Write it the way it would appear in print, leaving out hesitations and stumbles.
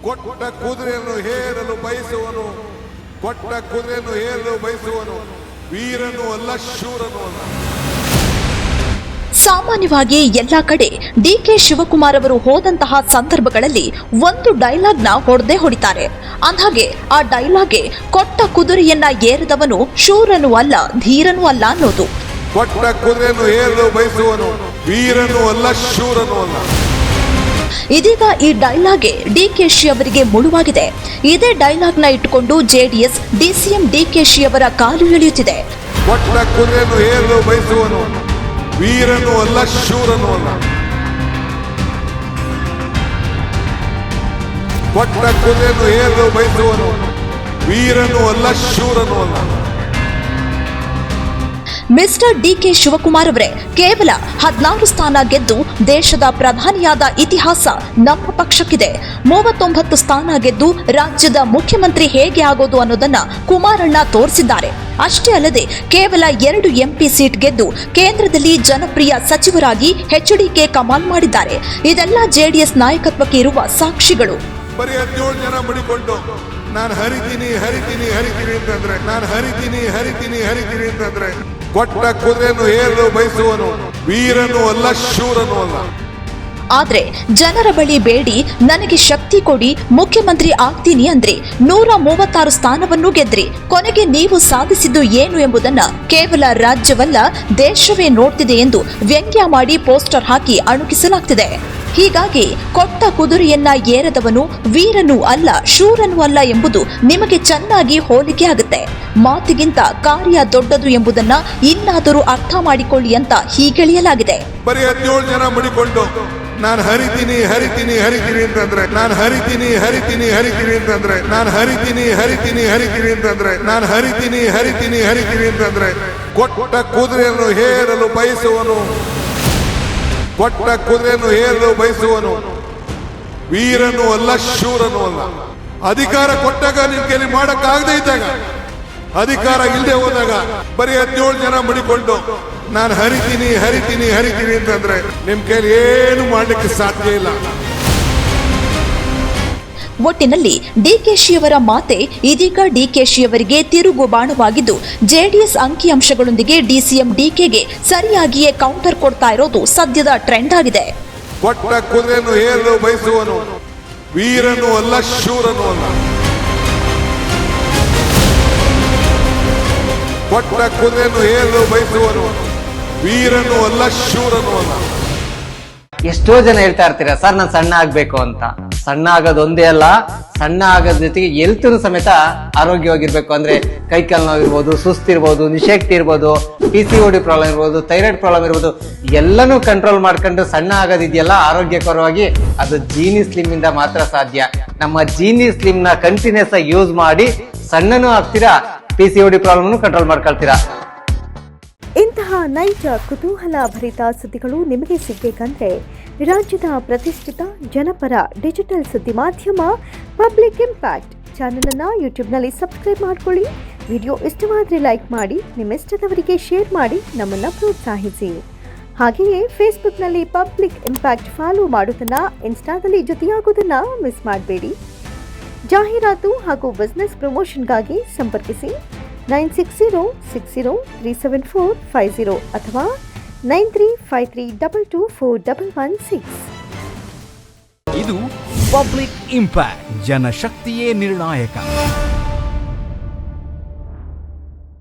ಕೊಟ್ಟ ಕುದುರೆಯನ್ನು ಹೇರಲು ಬಯಸುವನು, ಕೊಟ್ಟ ಕುದುರೆಯನ್ನು ಹೇರಲು ಬಯಸುವನು ವೀರನು ಅಲ್ಲ, ಶೂರನು ಅಲ್ಲ. ಸಾಮಾನ್ಯವಾಗಿ ಎಲ್ಲಾ ಕಡೆ ಡಿಕೆ ಶಿವಕುಮಾರ್ ಅವರು ಹೋದಂತಹ ಸಂದರ್ಭಗಳಲ್ಲಿ ಒಂದು ಡೈಲಾಗ್ನ ಹೊಡೆದೇ ಹೊಡಿತಾರೆ. ಅಂದ್ಹಾಗೆ ಆ ಡೈಲಾಗ್ಗೆ ಕೊಟ್ಟ ಕುದುರೆಯನ್ನ ಏರಿದವನು ಶೂರನೂ ಅಲ್ಲ, ಧೀರನೂ ಅಲ್ಲ ಅನ್ನೋದು. ಕೊಟ್ಟ ಕುದುರೆಯನ್ನು ಏರಲು ಬಯಸುವನು ವೀರನೂ ಅಲ್ಲ, ಶೂರನೂ ಅಲ್ಲ. ಇದೀಗ ಈ ಡೈಲಾಗ್ಗೆ ಡಿಕೆಶಿ ಅವರಿಗೆ ಮುಳುವಾಗಿದೆ. ಇದೇ ಡೈಲಾಗ್ನ ಇಟ್ಟುಕೊಂಡು ಜೆಡಿಎಸ್ ಡಿಸಿಎಂ ಡಿಕೆಶಿ ಅವರ ಕಾಲು ಎಳೆಯುತ್ತಿದೆ. ಕೊಟ್ಟ ಕುದುರೆಯನ್ನು ಏರಲು ಬಯಸುವನು ವೀರನೂ ಅಲ್ಲ, ಶೂರನೂ ಅಲ್ಲ. ಕೊಟ್ಟ ಕುದುರೆಯನ್ನು ಏರಲು ಬಯಸುವನು ವೀರನೂ ಅಲ್ಲ, ಶೂರನೂ ಅಲ್ಲ. ಮಿಸ್ಟರ್ ಡಿಕೆ ಶಿವಕುಮಾರ್ ಅವರೇ, ಕೇವಲ 16 ಸ್ಥಾನ ಗೆದ್ದು ದೇಶದ ಪ್ರಧಾನಿಯಾದ ಇತಿಹಾಸ ನಮ್ಮ ಪಕ್ಷಕ್ಕಿದೆ. 39 ಸ್ಥಾನ ಗೆದ್ದು ರಾಜ್ಯದ ಮುಖ್ಯಮಂತ್ರಿ ಹೇಗೆ ಆಗೋದು ಅನ್ನೋದನ್ನ ಕುಮಾರಣ್ಣ ತೋರಿಸಿದ್ದಾರೆ. ಅಷ್ಟೇ ಅಲ್ಲದೆ ಕೇವಲ 2 ಎಂಪಿ ಸೀಟ್ ಗೆದ್ದು ಕೇಂದ್ರದಲ್ಲಿ ಜನಪ್ರಿಯ ಸಚಿವರಾಗಿ ಎಚ್ಡಿಕೆ ಕಮಾಲ್ ಮಾಡಿದ್ದಾರೆ. ಇದೆಲ್ಲ ಜೆಡಿಎಸ್ ನಾಯಕತ್ವಕ್ಕೆ ಇರುವ ಸಾಕ್ಷಿಗಳು. ಬರೀ 17 ಜನ ಮಡಿಕೊಂಡು ನಾನು ಹರಿತೀನಿ ಅಂತಂದ್ರೆ, ನಾನು ಹರಿತೀನಿ ಅಂತಂದ್ರೆ ಕೊಟ್ಟ ಕುದುರೆಯನ್ನು ಏರಲು ಬಯಸುವನು ವೀರನೂ ಅಲ್ಲ, ಶೂರನೂ ಅಲ್ಲ. ಆದ್ರೆ ಜನರ ಬಳಿ ಬೇಡಿ ನನಗೆ ಶಕ್ತಿ ಕೊಡಿ, ಮುಖ್ಯಮಂತ್ರಿ ಆಗ್ತೀನಿ ಅಂದ್ರೆ 136 ಸ್ಥಾನವನ್ನು ಗೆದ್ರಿ. ಕೊನೆಗೆ ನೀವು ಸಾಧಿಸಿದ್ದು ಏನು ಎಂಬುದನ್ನ ಕೇವಲ ರಾಜ್ಯವಲ್ಲ ದೇಶವೇ ನೋಡ್ತಿದೆ ಎಂದು ವ್ಯಂಗ್ಯ ಮಾಡಿ ಪೋಸ್ಟರ್ ಹಾಕಿ ಅಣುಕಿಸಲಾಗ್ತಿದೆ. ಹೀಗಾಗಿ ಕೊಟ್ಟ ಕುದುರೆಯನ್ನ ಏರದವನು ವೀರನೂ ಅಲ್ಲ, ಶೂರನೂ ಅಲ್ಲ ಎಂಬುದು ನಿಮಗೆ ಚೆನ್ನಾಗಿ ಹೋಲಿಕೆ ಆಗುತ್ತೆ. ಮಾತಿಗಿಂತ ಕಾರ್ಯ ದೊಡ್ಡದು ಎಂಬುದನ್ನ ಇನ್ನಾದರೂ ಅರ್ಥ ಮಾಡಿಕೊಳ್ಳಿ ಅಂತ ಹೀಗೆಳೆಯಲಾಗಿದೆ. ಬರೀ 17 ಜನ ಮಡಿಕೊಂಡು ನಾನು ಹರಿತೀನಿ ಅಂತಂದ್ರೆ, ನಾನು ಹರಿತೀನಿ ಅಂತಂದ್ರೆ, ನಾನು ಹರಿತೀನಿ ಅಂತಂದ್ರೆ ಕೊಟ್ಟ ಕುದುರೆಯನ್ನು ಹೇರಲು ಬಯಸುವನು, ಕೊಟ್ಟ ಕುದುರೆಯನ್ನು ಏರಲು ಬಯಸುವನು ವೀರನೂ ಅಲ್ಲ, ಶೂರನೂ ಅಲ್ಲ. ಅಧಿಕಾರ ಕೊಟ್ಟಾಗ ನಿಮ್ ಕೈಲಿ ಮಾಡಕ್ಕಾಗದೇ ಇದ್ದಾಗ, ಅಧಿಕಾರ ಇಲ್ಲದೆ ಹೋದಾಗ ಬರೀ 17 ಜನ ಮಡಿಕೊಂಡು ನಾನು ಹರಿತೀನಿ ಅಂತಂದ್ರೆ ನಿಮ್ ಕೈಲಿ ಏನು ಮಾಡ್ಲಿಕ್ಕೆ ಸಾಧ್ಯ ಇಲ್ಲ. ಒಟ್ಟಿನಲ್ಲಿ ಡಿಕೆಶಿಯವರ ಮಾತೆ ಇದೀಗ ಡಿಕೆಶಿಯವರಿಗೆ ತಿರುಗು ಬಾಣವಾಗಿದ್ದು, ಜೆಡಿಎಸ್ ಅಂಕಿಅಂಶಗಳೊಂದಿಗೆ ಡಿಸಿಎಂ ಡಿಕೆಗೆ ಸರಿಯಾಗಿಯೇ ಕೌಂಟರ್ ಕೊಡ್ತಾ ಇರೋದು ಸದ್ಯದ ಟ್ರೆಂಡ್ ಆಗಿದೆ. ಕೊಟ್ಟ ಕುದುರೆಯನ್ನು ಏರಲು ಬಯಸುವನು ವೀರನೂ ಅಲ್ಲ, ಶೂರನೂ ಅಲ್ಲ. ಕೊಟ್ಟ ಕುದುರೆಯನ್ನು ಏರಲು ಬಯಸುವನು ವೀರನೂ ಅಲ್ಲ, ಶೂರನೂ ಅಲ್ಲ. ಎಷ್ಟೋ ಜನ ಹೇಳ್ತಾ ಇರ್ತೀರಾ ಸರ್ ನಾನು ಸಣ್ಣ ಆಗ್ಬೇಕು ಅಂತ. ಸಣ್ಣ ಆಗೋದು ಒಂದೇ ಅಲ್ಲ, ಸಣ್ಣ ಆಗೋದ್ ಜೊತೆಗೆ ಹೆಲ್ತ್ನು ಸಮೇತ ಆರೋಗ್ಯವಾಗಿರ್ಬೇಕು. ಅಂದ್ರೆ ಕೈಕಾಲು ನೋವು ಇರ್ಬೋದು, ಸುಸ್ತಿರ್ಬೋದು, ನಿಶಕ್ತಿ ಇರ್ಬೋದು, PCOD ಪ್ರಾಬ್ಲಮ್ ಇರ್ಬೋದು, ಥೈರಾಯ್ಡ್ ಪ್ರಾಬ್ಲಮ್ ಇರ್ಬೋದು, ಎಲ್ಲನೂ ಕಂಟ್ರೋಲ್ ಮಾಡ್ಕೊಂಡು ಸಣ್ಣ ಆಗೋದಿದೆಯಲ್ಲ ಆರೋಗ್ಯಕರವಾಗಿ, ಅದು ಜೀನಿ ಸ್ಲಿಮ್ ಇಂದ ಮಾತ್ರ ಸಾಧ್ಯ. ನಮ್ಮ ಜೀನಿ ಸ್ಲಿಮ್ ನ ಕಂಟಿನ್ಯೂಸ್ ಆಗಿ ಯೂಸ್ ಮಾಡಿ ಸಣ್ಣನೂ ಆಗ್ತೀರಾ, PCOD ಪ್ರಾಬ್ಲಮ್ ಕಂಟ್ರೋಲ್ ಮಾಡ್ಕೊಳ್ತೀರಾ. ಇಂತಹ ನೈಜ ಕುತೂಹಲ ಭರಿತ ಸುದ್ದಿಗಳು ನಿಮಗೆ ಸಿಗಬೇಕಂದ್ರೆ ರಾಜ್ಯದ ಪ್ರತಿಷ್ಠಿತ ಜನಪರ ಡಿಜಿಟಲ್ ಸುದ್ದಿ ಮಾಧ್ಯಮ ಪಬ್ಲಿಕ್ ಇಂಪ್ಯಾಕ್ಟ್ ಚಾನೆಲ್ ಅನ್ನು ಯೂಟ್ಯೂಬ್ನಲ್ಲಿ ಸಬ್ಸ್ಕ್ರೈಬ್ ಮಾಡ್ಕೊಳ್ಳಿ. ವಿಡಿಯೋ ಇಷ್ಟವಾದರೆ ಲೈಕ್ ಮಾಡಿ, ನಿಮ್ಮ ಇಷ್ಟದವರಿಗೆ ಶೇರ್ ಮಾಡಿ ನಮ್ಮನ್ನು ಪ್ರೋತ್ಸಾಹಿಸಿ. ಹಾಗೆಯೇ ಫೇಸ್ಬುಕ್ನಲ್ಲಿ ಪಬ್ಲಿಕ್ ಇಂಪ್ಯಾಕ್ಟ್ ಫಾಲೋ ಮಾಡೋದನ್ನ, ಇನ್ಸ್ಟಾದಲ್ಲಿ ಜೊತೆಯಾಗೋದನ್ನ ಮಿಸ್ ಮಾಡಬೇಡಿ. ಜಾಹೀರಾತು ಹಾಗೂ ಬಿಸ್ನೆಸ್ ಪ್ರಮೋಷನ್ಗಾಗಿ ಸಂಪರ್ಕಿಸಿ 9606037450 ಅಥವಾ 9353224116. ಇದು ಪಬ್ಲಿಕ್ ಇಂಪ್ಯಾಕ್ಟ್, ಜನಶಕ್ತಿಯೇ ನಿರ್ಣಾಯಕ.